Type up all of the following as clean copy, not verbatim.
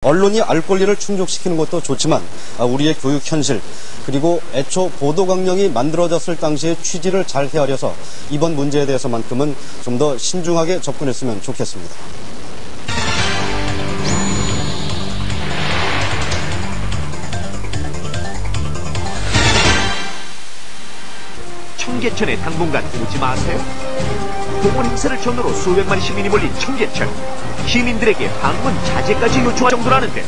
언론이 알 권리를 충족시키는 것도 좋지만 우리의 교육 현실 그리고 애초 보도 강령이 만들어졌을 당시의 취지를 잘 헤아려서 이번 문제에 대해서만큼은 좀 더 신중하게 접근했으면 좋겠습니다. 청계천에 당분간 오지 마세요. 공원 행사를 전후로 수백만의 시민이 몰린 청계천. 시민들에게 방문 자제까지 요청할 정도라는데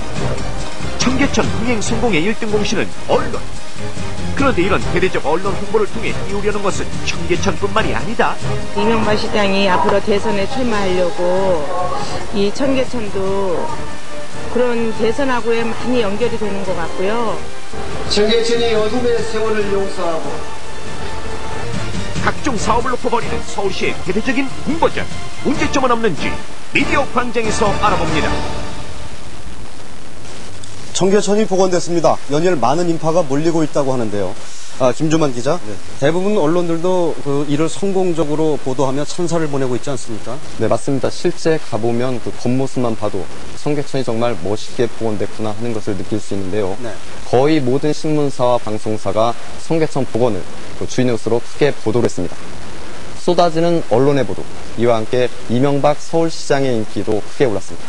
청계천 흥행 성공의 1등 공신은 언론. 그런데 이런 대대적 언론 홍보를 통해 띄우려는 것은 청계천뿐만이 아니다. 이명박 시장이 앞으로 대선에 출마하려고 이 청계천도 그런 대선하고에 많이 연결이 되는 것 같고요. 청계천이 어둠의 세월을 용서하고 각종 사업을 높여버리는 서울시의 대대적인 홍보전. 문제점은 없는지 미디어 광장에서 알아봅니다. 청계천이 복원됐습니다. 연일 많은 인파가 몰리고 있다고 하는데요. 김주만 기자, 대부분 언론들도 그 일을 성공적으로 보도하며 찬사를 보내고 있지 않습니까? 네, 맞습니다. 실제 가보면 그 겉모습만 봐도 청계천이 정말 멋있게 복원됐구나 하는 것을 느낄 수 있는데요. 네. 거의 모든 신문사와 방송사가 청계천 복원을 주인뉴스로 크게 보도를 했습니다. 쏟아지는 언론의 보도, 이와 함께 이명박 서울시장의 인기도 크게 올랐습니다.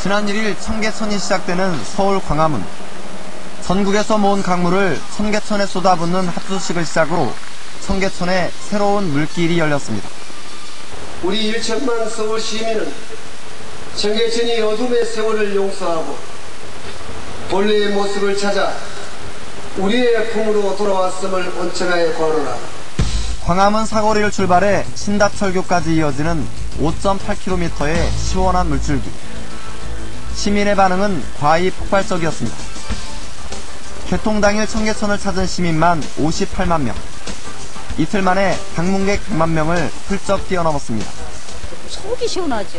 지난 1일 청계천이 시작되는 서울 광화문. 전국에서 모은 강물을 청계천에 쏟아붓는 합수식을 시작으로 청계천에 새로운 물길이 열렸습니다. 우리 1천만 서울 시민은 청계천이 어둠의 세월을 용서하고 본래의 모습을 찾아 우리의 품으로 돌아왔음을 온천하에 걸어라. 광화문 사거리를 출발해 신답철교까지 이어지는 5.8km의 시원한 물줄기. 시민의 반응은 과히 폭발적이었습니다. 개통 당일 청계천을 찾은 시민만 58만 명. 이틀 만에 방문객 100만 명을 훌쩍 뛰어넘었습니다. 속이 시원하죠.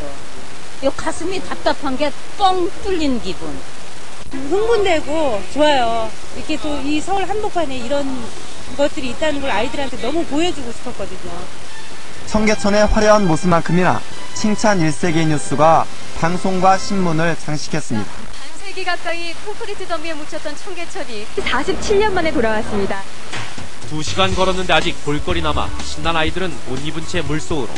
이 가슴이 답답한 게 뻥 뚫린 기분. 흥분되고 좋아요. 이렇게 또 이 서울 한복판에 이런 것들이 있다는 걸 아이들한테 너무 보여주고 싶었거든요. 청계천의 화려한 모습만큼이나 칭찬 1세기 뉴스가 방송과 신문을 장식했습니다. 반세기 가까이 콘크리트 더미에 묻혔던 청계천이 47년 만에 돌아왔습니다. 2시간 걸었는데 아직 볼거리 남아 신난 아이들은 옷 입은 채 물속으로.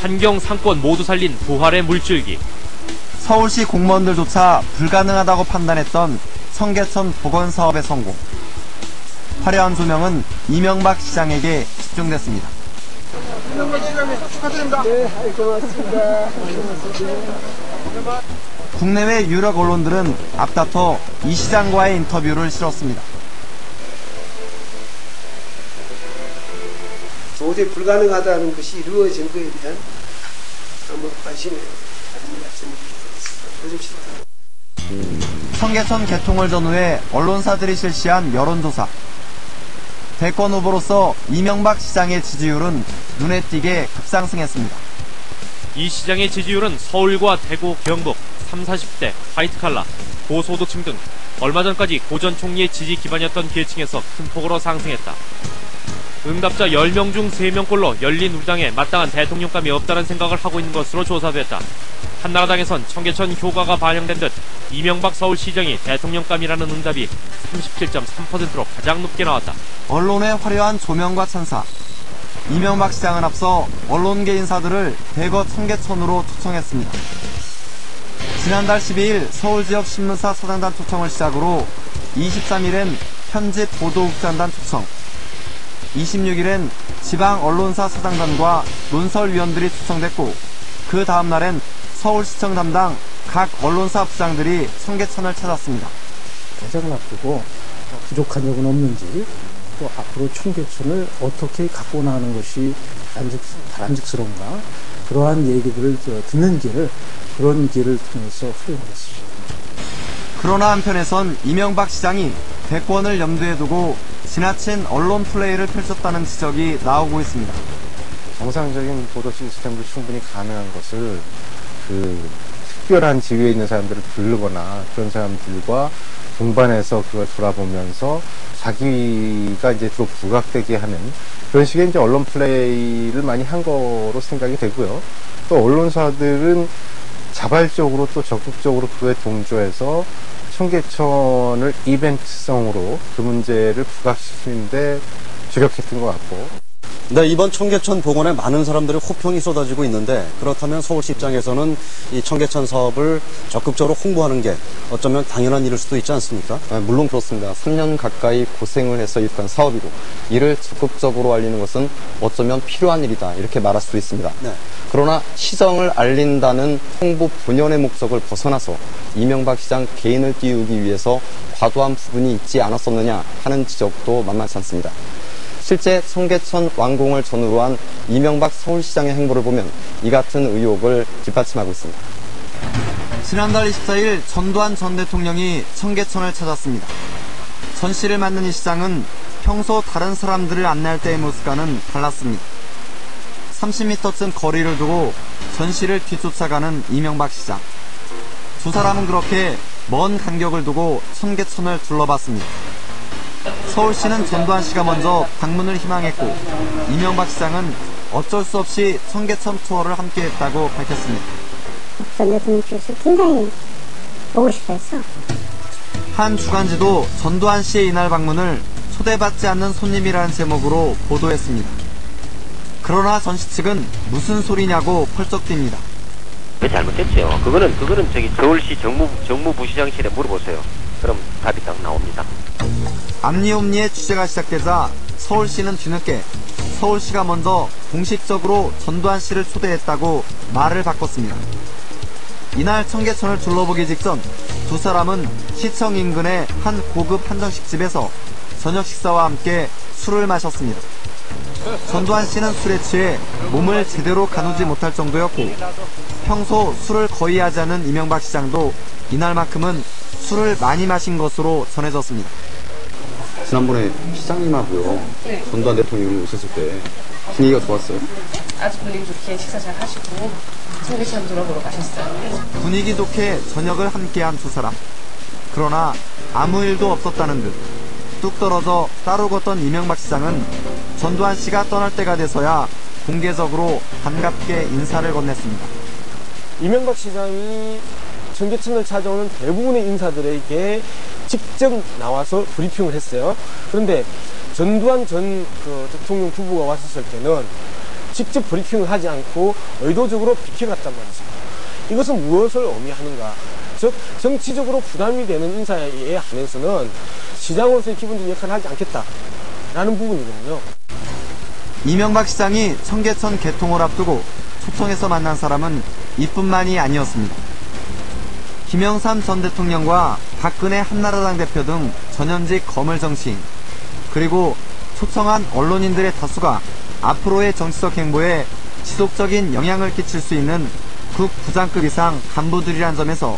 환경 상권 모두 살린 부활의 물줄기. 서울시 공무원들조차 불가능하다고 판단했던 청계천 복원 사업의 성공. 화려한 조명은 이명박 시장에게 집중됐습니다. 축하드립니다. 네, 고맙습니다. 국내외 유력 언론들은 앞다퉈 이 시장과의 인터뷰를 실었습니다. 도저히 불가능하다는 것이 이루어진 것에 대한 아무 관심을 가진 말씀드리겠습니다. 청계천 개통을 전후해 언론사들이 실시한 여론조사. 대권 후보로서 이명박 시장의 지지율은 눈에 띄게 급상승했습니다. 이 시장의 지지율은 서울과 대구, 경북, 30, 40대, 화이트칼라, 고소득층 등 얼마 전까지 고 전 총리의 지지 기반이었던 계층에서 큰 폭으로 상승했다. 응답자 10명 중 3명꼴로 열린 우리당에 마땅한 대통령감이 없다는 생각을 하고 있는 것으로 조사됐다. 한나라당에선 청계천 효과가 반영된 듯 이명박 서울시장이 대통령감이라는 응답이 37.3%로 가장 높게 나왔다. 언론의 화려한 조명과 찬사. 이명박 시장은 앞서 언론계 인사들을 대거 청계천으로 초청했습니다. 지난달 12일 서울지역 신문사 사장단 초청을 시작으로 23일엔 편집 보도국장단 초청, 26일엔 지방 언론사 사장단과 논설위원들이 초청됐고 그 다음날엔 서울시청 담당 각 언론사 부장들이 청계천을 찾았습니다. 대장을 앞두고 부족한 점은 없는지 또 앞으로 청계천을 어떻게 갖고 나가는 것이 바람직스러운가 그러한 얘기들을 듣는 길을 그런 길을 통해서 활용했습니다. 그러나 한편에선 이명박 시장이 대권을 염두에 두고 지나친 언론 플레이를 펼쳤다는 지적이 나오고 있습니다. 정상적인 보도 시스템도 충분히 가능한 것을 특별한 지위에 있는 사람들을 부르거나 그런 사람들과 운반해서 그걸 돌아보면서 자기가 이제 또 부각되게 하는 그런 식의 이제 언론 플레이를 많이 한 거로 생각이 되고요. 또 언론사들은 자발적으로 또 적극적으로 그에 동조해서 청계천을 이벤트성으로 그 문제를 부각시키는데 주력했던 것 같고. 네, 이번 청계천 복원에 많은 사람들의 호평이 쏟아지고 있는데 그렇다면 서울시 입장에서는 이 청계천 사업을 적극적으로 홍보하는 게 어쩌면 당연한 일일 수도 있지 않습니까? 물론 그렇습니다. 3년 가까이 고생을 해서 일단 사업이고 이를 적극적으로 알리는 것은 어쩌면 필요한 일이다 이렇게 말할 수 있습니다. 네. 그러나 시정을 알린다는 홍보 본연의 목적을 벗어나서 이명박 시장 개인을 띄우기 위해서 과도한 부분이 있지 않았었느냐 하는 지적도 만만치 않습니다. 실제 청계천 완공을 전후로 한 이명박 서울시장의 행보를 보면 이 같은 의혹을 뒷받침하고 있습니다. 지난달 24일 전두환 전 대통령이 청계천을 찾았습니다. 전 씨를 만난 이 시장은 평소 다른 사람들을 안내할 때의 모습과는 달랐습니다. 30m쯤 거리를 두고 전 씨를 뒤쫓아가는 이명박 시장. 두 사람은 그렇게 먼 간격을 두고 청계천을 둘러봤습니다. 서울시는 전두환 씨가 먼저 방문을 희망했고 이명박 시장은 어쩔 수 없이 청계천 투어를 함께했다고 밝혔습니다. 전 대통령께서 굉장히 보고 싶어 했어. 한 주간지도 전두환 씨의 이날 방문을 초대받지 않는 손님이라는 제목으로 보도했습니다. 그러나 전 씨 측은 무슨 소리냐고 펄쩍 뜁니다. 그게 잘못됐죠. 그거는 저기 서울시 정무부시장실에 물어보세요. 그럼 답이 딱 나옵니다. 암리옴니의 취재가 시작되자 서울시는 뒤늦게 서울시가 먼저 공식적으로 전두환 씨를 초대했다고 말을 바꿨습니다. 이날 청계천을 둘러보기 직전 두 사람은 시청 인근의 한 고급 한정식집에서 저녁 식사와 함께 술을 마셨습니다. 전두환 씨는 술에 취해 몸을 제대로 가누지 못할 정도였고 평소 술을 거의 하지 않은 이명박 시장도 이날만큼은 술을 많이 마신 것으로 전해졌습니다. 지난번에 시장님하고요. 네. 전두환 대통령이 오셨을 때 분위기가 좋았어요. 아주 분위기 좋게 식사 잘 하시고 청계천 돌아보러 가셨어요. 분위기 좋게 저녁을 함께한 두 사람. 그러나 아무 일도 없었다는 듯 뚝 떨어져 따로 걷던 이명박 시장은 전두환 씨가 떠날 때가 돼서야 공개적으로 반갑게 인사를 건넸습니다. 이명박 시장이 청계천을 찾아오는 대부분의 인사들에게 직접 나와서 브리핑을 했어요. 그런데 전두환 전 대통령 부부가 왔었을 때는 직접 브리핑을 하지 않고 의도적으로 비켜갔단 말이죠. 이것은 무엇을 의미하는가? 즉 정치적으로 부담이 되는 인사에 한해서는 시장으로서의 기본적인 역할을 하지 않겠다라는 부분이거든요. 이명박 시장이 청계천 개통을 앞두고 초청해서 만난 사람은 이뿐만이 아니었습니다. 김영삼 전 대통령과 박근혜 한나라당 대표 등 전현직 거물 정치인, 그리고 초청한 언론인들의 다수가 앞으로의 정치적 행보에 지속적인 영향을 끼칠 수 있는 국부장급 이상 간부들이란 점에서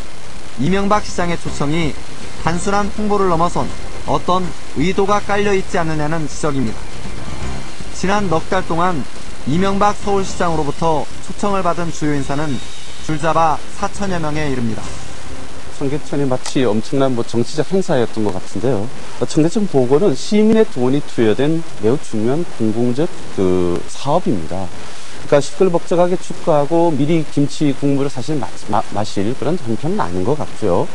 이명박 시장의 초청이 단순한 홍보를 넘어선 어떤 의도가 깔려있지 않느냐는 지적입니다. 지난 넉 달 동안 이명박 서울시장으로부터 초청을 받은 주요 인사는 줄잡아 4천여 명에 이릅니다. 청계천이 마치 엄청난 정치적 행사였던 것 같은데요. 청계천 복원은 시민의 돈이 투여된 매우 중요한 공공적 사업입니다. 그러니까 시끌벅적하게 축구하고 미리 김치 국물을 사실 마실 그런 형편은 아닌 것 같고요.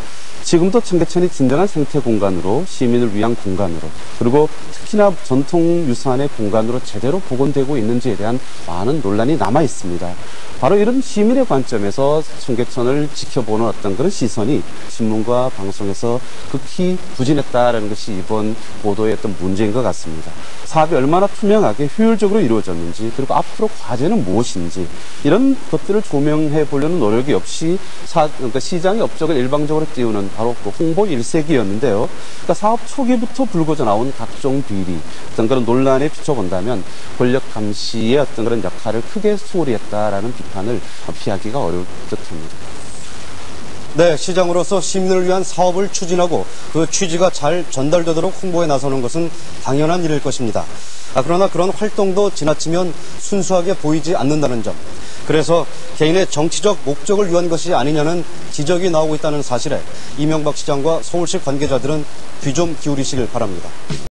지금도 청계천이 진정한 생태 공간으로, 시민을 위한 공간으로, 그리고 특히나 전통유산의 공간으로 제대로 복원되고 있는지에 대한 많은 논란이 남아 있습니다. 바로 이런 시민의 관점에서 청계천을 지켜보는 어떤 그런 시선이 신문과 방송에서 극히 부진했다는 것이 이번 보도의 어떤 문제인 것 같습니다. 사업이 얼마나 투명하게 효율적으로 이루어졌는지, 그리고 앞으로 과제는 무엇인지, 이런 것들을 조명해 보려는 노력이 없이 그러니까 시장의 업적을 일방적으로 띄우는 바로 그 홍보 일색이었는데요. 그러니까 사업 초기부터 불거져 나온 각종 비리, 어떤 그런 논란에 비춰본다면 권력 감시의 어떤 그런 역할을 크게 소홀히 했다라는 비판을 피하기가 어려울 듯합니다. 네, 시장으로서 시민을 위한 사업을 추진하고 그 취지가 잘 전달되도록 홍보에 나서는 것은 당연한 일일 것입니다. 그러나 그런 활동도 지나치면 순수하게 보이지 않는다는 점. 그래서 개인의 정치적 목적을 위한 것이 아니냐는 지적이 나오고 있다는 사실에 이명박 시장과 서울시 관계자들은 귀 좀 기울이시길 바랍니다.